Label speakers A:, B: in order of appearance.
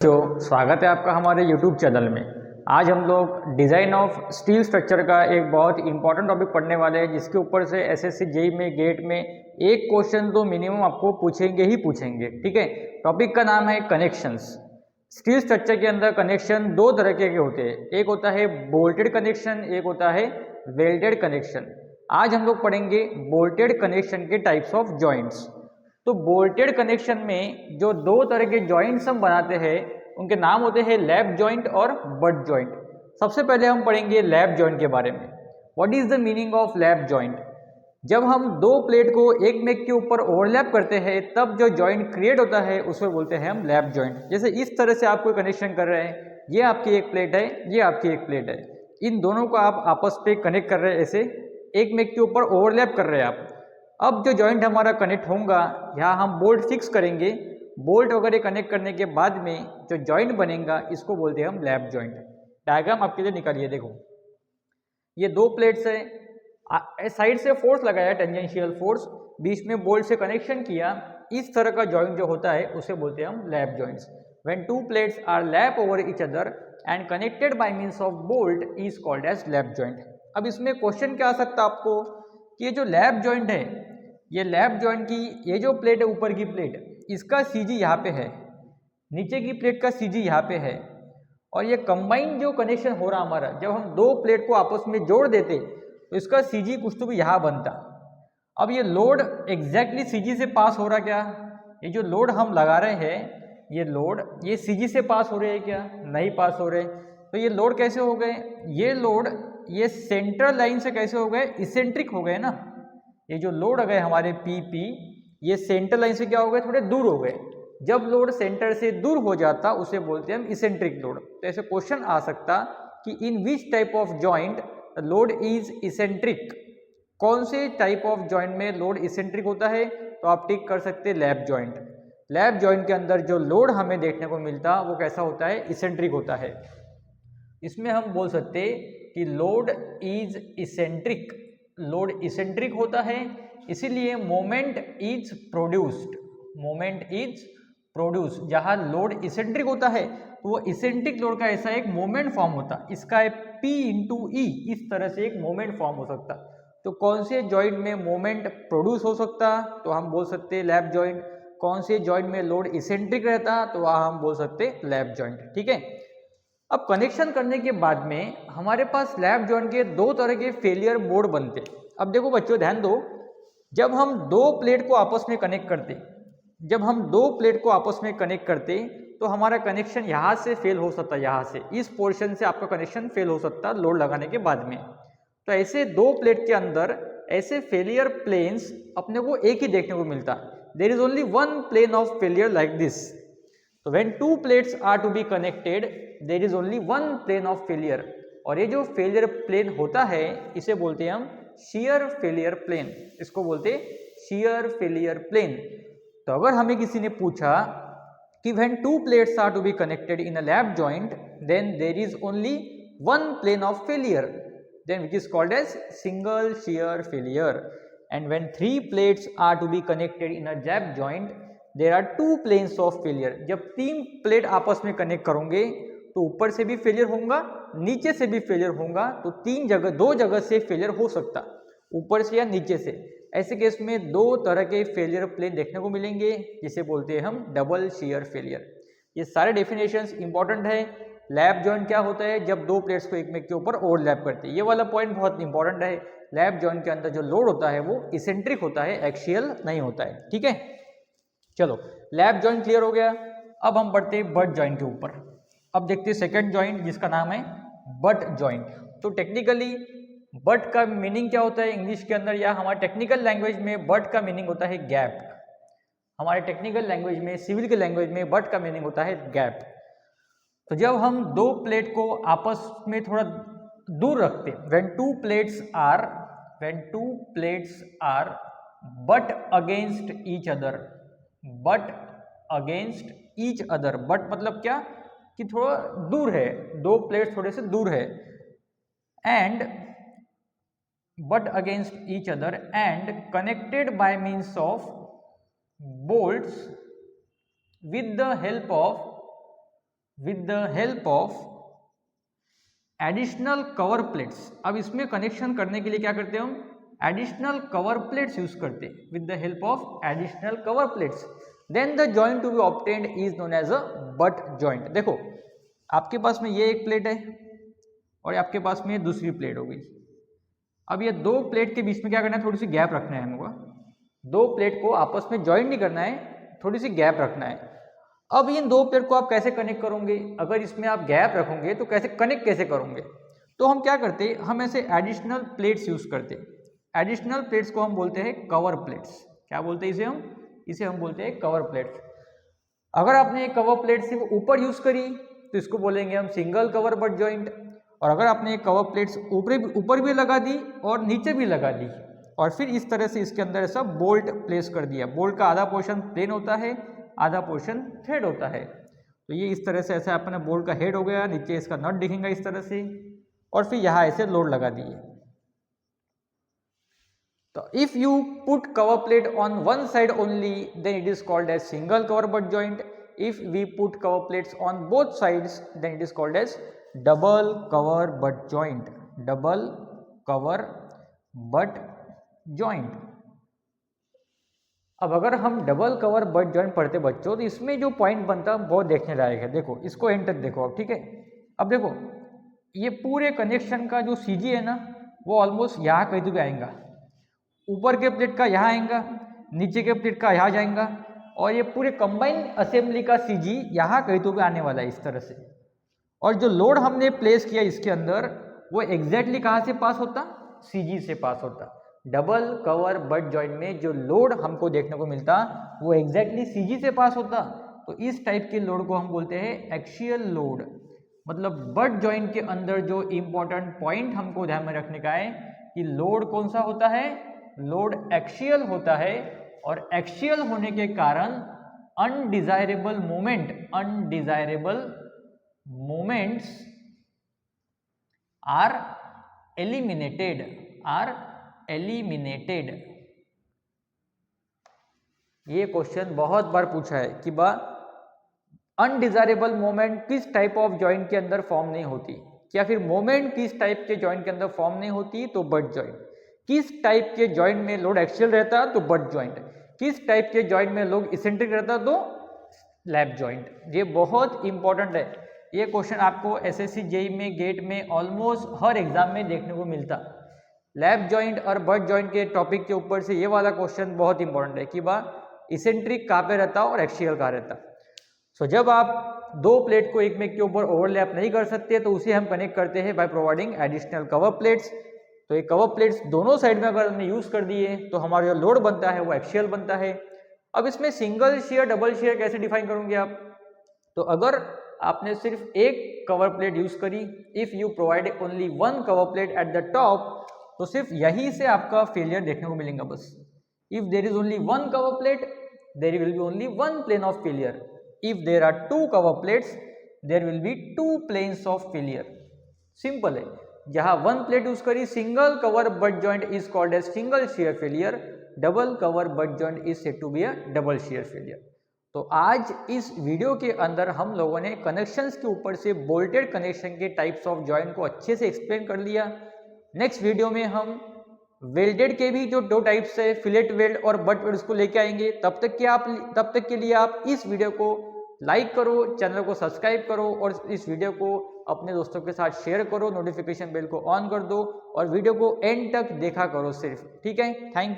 A: स्वागत है आपका हमारे YouTube चैनल में। आज हम लोग डिज़ाइन ऑफ स्टील स्ट्रक्चर का एक बहुत इंपॉर्टेंट टॉपिक पढ़ने वाले हैं, जिसके ऊपर से एसएससी जेईई में गेट में एक क्वेश्चन तो मिनिमम आपको पूछेंगे ही पूछेंगे। ठीक है, टॉपिक का नाम है कनेक्शंस। स्टील स्ट्रक्चर के अंदर कनेक्शन दो तरह के होते हैं, एक होता है बोल्टेड कनेक्शन, एक होता है वेल्डेड कनेक्शन। आज हम लोग पढ़ेंगे बोल्टेड कनेक्शन के टाइप्स ऑफ जॉइंट्स। तो बोल्टेड कनेक्शन में जो दो तरह के जॉइंट्स हम बनाते हैं उनके नाम होते हैं लैप जॉइंट और बट जॉइंट। सबसे पहले हम पढ़ेंगे लैप जॉइंट के बारे में। What is the meaning of lap joint? जब हम दो प्लेट को एक में के ऊपर ओवरलैप करते हैं तब जो जॉइंट क्रिएट होता है उसे बोलते हैं हम लैप जॉइंट। जैसे इस तरह से आप कोई कनेक्शन कर रहे हैं, ये आपकी एक प्लेट है, ये आपकी एक प्लेट है, इन दोनों को आप आपस पे कनेक्ट कर रहे हैं, ऐसे एक में के ऊपर ओवरलैप कर रहे हैं आप। अब जो जॉइंट हमारा कनेक्ट होगा, यहाँ हम बोल्ट फिक्स करेंगे। बोल्ट वगैरह कनेक्ट करने के बाद में जो जॉइंट बनेगा इसको बोलते हैं हम लैप जॉइंट। डायग्राम आपके लिए निकालिए। देखो, ये दो प्लेट्स है, साइड से फोर्स लगाया, टेंजेंशियल फोर्स, बीच में बोल्ट से कनेक्शन किया। इस तरह का जॉइंट जो होता है उसे बोलते हैं हम lap joints. When two plates are lap over each other and connected by means of bolt is called as lap joint. अब इसमें क्वेश्चन क्या आ सकता है आपको कि ये जो लैप जॉइंट है, ये लैप जॉइंट की ये जो प्लेट है, ऊपर की प्लेट, इसका सीजी यहाँ पे है, नीचे की प्लेट का सीजी यहाँ पे है, और ये कंबाइन जो कनेक्शन हो रहा हमारा, जब हम दो प्लेट को आपस में जोड़ देते तो इसका सीजी कुछ तो भी यहाँ बनता। अब ये लोड एग्जैक्टली सीजी से पास हो रहा क्या? ये जो लोड हम लगा रहे हैं, ये लोड ये सीजी से पास हो रहे हैं क्या? नहीं पास हो रहे। तो ये लोड कैसे हो गए? ये लोड ये सेंट्रल लाइन से कैसे हो गए? इसेंट्रिक हो गए ना। ये जो लोड आ गए हमारे पी, ये सेंटर लाइन से क्या हो गए? थोड़े दूर हो गए। जब लोड सेंटर से दूर हो जाता उसे बोलते हैं हम इसेंट्रिक लोड। तो ऐसे क्वेश्चन आ सकता कि in which type of joint load is eccentric. कौन से टाइप ऑफ जॉइंट में लोड इसेंट्रिक होता है? तो आप टिक कर सकते लैप जॉइंट। लैप जॉइंट के अंदर जो लोड हमें देखने को मिलता वो कैसा होता है? इसेंट्रिक होता है। इसमें हम बोल सकते कि load is eccentric. Load eccentric होता है, इसीलिए moment is produced. Moment is produced. जहां लोड इसेंट्रिक होता है तो वो इसेंट्रिक लोड का ऐसा एक मोमेंट फॉर्म होता, इसका P इंटू ई, इस तरह से एक मोमेंट फॉर्म हो सकता। तो कौन से जॉइंट में मोमेंट प्रोड्यूस हो सकता? तो हम बोल सकते लैप जॉइंट। कौन से जॉइंट में लोड इसेंट्रिक रहता? तो वह हम बोल सकते लैप जॉइंट। ठीक है, अब कनेक्शन करने के बाद में हमारे पास लैप जॉइंट के दो तरह के फेलियर मोड बनते। अब देखो बच्चों, ध्यान दो, जब हम दो प्लेट को आपस में कनेक्ट करते, जब हम दो प्लेट को आपस में कनेक्ट करते तो हमारा कनेक्शन यहाँ से फेल हो सकता, यहाँ से इस पोर्शन से आपका कनेक्शन फेल हो सकता लोड लगाने के बाद में। तो ऐसे दो प्लेट के अंदर ऐसे फेलियर प्लेन्स अपने को एक ही देखने को मिलता। There is only one plane of failure like this. तो when two plates are to be connected there is only one plane of failure. और ये जो फेलियर प्लेन होता है इसे बोलते हैं हम shear फेलियर प्लेन। इसको बोलते shear फेलियर प्लेन। तो अगर हमें किसी ने पूछा कि when two plates are to be connected in a lap joint then there is only one plane of failure, then which is called as single shear failure. And when three plates are to be connected in a lap joint there are two planes of failure. जब तीन plate आपस में connect करोगे तो ऊपर से भी failure होगा, नीचे से भी फेलियर होगा। तो तीन जगह, दो जगह से फेलियर हो सकता, ऊपर से या नीचे से। ऐसे केस में दो तरह के फेलियर प्लेन देखने को मिलेंगे, जिसे बोलते हैं हम डबल शेयर फेलियर। ये सारे डेफिनेशंस इंपॉर्टेंट है। लैप जॉइंट क्या होता है? जब दो प्लेट्स को एक में के ऊपर ओवरलैप करते हैं। ये वाला पॉइंट बहुत इंपॉर्टेंट है। लैप जॉइंट के अंदर जो लोड होता है वो इसेंट्रिक होता है, एक्सियल नहीं होता है। ठीक है, चलो लैप जॉइंट क्लियर हो गया। अब हम बढ़ते हैं बट जॉइंट के ऊपर। अब देखते हैं सेकंड जॉइंट, जिसका नाम है बट जॉइंट। तो टेक्निकली बट का मीनिंग क्या होता है इंग्लिश के अंदर, या हमारे टेक्निकल लैंग्वेज में बट का मीनिंग होता है गैप। हमारे टेक्निकल लैंग्वेज में, सिविल के लैंग्वेज में बट का मीनिंग होता है गैप। तो जब हम दो प्लेट को आपस में थोड़ा दूर रखते, when two plates are butt against each other, butt against each other, butt मतलब क्या कि थोड़ा दूर है, दो प्लेट्स थोड़े से दूर है, and but against each other and connected by means of bolts with the help of with the help of additional cover plates. अब इसमें कनेक्शन करने के लिए क्या करते हैं हम, एडिशनल कवर प्लेट्स यूज करते हैं, with the help of additional cover plates. Then the joint to be obtained is known as a butt joint. देखो आपके पास में ये एक प्लेट है और आपके पास में दूसरी प्लेट हो गई। अब ये दो प्लेट के बीच में क्या करना है, थोड़ी सी गैप रखना है हमको। दो प्लेट को आपस में जॉइंट नहीं करना है, थोड़ी सी गैप रखना है। अब इन दो प्लेट को आप कैसे कनेक्ट करोगे, अगर इसमें आप गैप रखोगे तो कैसे कनेक्ट कैसे करोगे। तो हम क्या करते, हम ऐसे एडिशनल प्लेट्स यूज करते। एडिशनल प्लेट्स को हम बोलते हैं कवर प्लेट्स। क्या बोलते हैं इसे हम बोलते हैं कवर प्लेट्स। अगर आपने एक कवर प्लेट सिर्फ ऊपर यूज करी तो इसको बोलेंगे हम सिंगल कवर बट जॉइंट। और अगर आपने एक कवर प्लेट्स ऊपर भी लगा दी और नीचे भी लगा दी और फिर इस तरह से इसके अंदर ऐसा बोल्ट प्लेस कर दिया, बोल्ट का आधा पोर्शन प्लेन होता है, आधा पोर्शन थ्रेड होता है। तो ये इस तरह से ऐसा अपना बोल्ट का हेड हो गया, नीचे इसका नट दिखेगा इस तरह से, और फिर यहाँ ऐसे लोड लगा दिए। तो if you put cover plate on one side only then it is called as single cover butt joint. If we put cover plates on both sides then it is called as double cover butt joint. Double cover butt joint. अब अगर हम double cover butt joint पढ़ते बच्चों तो इसमें जो point बनता है बहुत देखने लायक है। देखो इसको एंड तक देखो अब, ठीक है। अब देखो ये पूरे कनेक्शन का जो सीजी है ना वो ऑलमोस्ट यहाँ कहीं तो भी आएगा, ऊपर के प्लेट का यहाँ आएगा, नीचे के प्लेट का यहाँ जाएगा, और ये पूरे कंबाइन असेंबली का सीजी यहाँ कहीं तो भी आने वाला है इस तरह से। और जो लोड हमने प्लेस किया इसके अंदर वो एग्जैक्टली कहाँ से पास होता, सीजी से पास होता। डबल कवर बट जॉइंट में जो लोड हमको देखने को मिलता वो एग्जैक्टली सीजी से पास होता। तो इस टाइप के लोड को हम बोलते हैं एक्सियल लोड। मतलब बट जॉइंट के अंदर जो इम्पोर्टेंट पॉइंट हमको ध्यान में रखने का है कि लोड कौन सा होता है, लोड एक्सियल होता है। और एक्सियल होने के कारण अनडिजायरेबल मोमेंट्स आर एलिमिनेटेड। ये क्वेश्चन बहुत बार पूछा है कि अनडिजायरेबल मोमेंट किस टाइप ऑफ जॉइंट के अंदर फॉर्म नहीं होती, या फिर मोमेंट किस टाइप के जॉइंट के अंदर फॉर्म नहीं होती, तो बट जॉइंट। किस टाइप के जॉइंट में लोड एक्सियल रहता तो बट जॉइंट, किस टाइप के जॉइंट में लोड इसेंट्रिक रहता तो लैप जॉइंट। ये बहुत इंपॉर्टेंट है। ये क्वेश्चन आपको एसएससी जेई में गेट में ऑलमोस्ट हर एग्जाम में देखने को मिलता। लैप जॉइंट और बट जॉइंट के टॉपिक के ऊपर से ये वाला क्वेश्चन बहुत इंपॉर्टेंट है कि इसेंट्रिक कहाँ पे रहता और एक्सियल कहाँ रहता। सो जब आप दो प्लेट को एक में के ऊपर ओवरलैप नहीं कर सकते तो उसे हम कनेक्ट करते हैं by providing additional cover plates. तो ये कवर प्लेट्स दोनों साइड में अगर हमने यूज कर दिए तो हमारा जो लोड बनता है वो एक्सियल बनता है। अब इसमें सिंगल शेयर डबल शेयर कैसे डिफाइन करोगे आप, तो अगर आपने सिर्फ एक कवर प्लेट यूज करी, if you provide only one cover plate at the top, तो सिर्फ यही से आपका फेलियर देखने को मिलेगा बस। If there is only one cover plate there will be only one plane of failure. If there are two cover plates there will be two planes of failure. Simple है। जहां वन प्लेट यूज करी single cover butt joint is called as single shear failure, double cover butt joint is said to be a double shear failure. तो आज इस video के अंदर हम लोगों ने कनेक्शंस के ऊपर से बोल्टेड कनेक्शन के टाइप्स ऑफ जॉइंट को अच्छे से एक्सप्लेन कर लिया। नेक्स्ट वीडियो में हम वेल्डेड के भी जो दो टाइप्स है, फिलेट वेल्ड और बट वेल्ड, उसको लेके आएंगे। तब तक के लिए आप इस वीडियो को लाइक करो, चैनल को सब्सक्राइब करो और इस वीडियो को अपने दोस्तों के साथ शेयर करो, नोटिफिकेशन बेल को ऑन कर दो और वीडियो को एंड तक देखा करो सिर्फ, ठीक है। Thank you.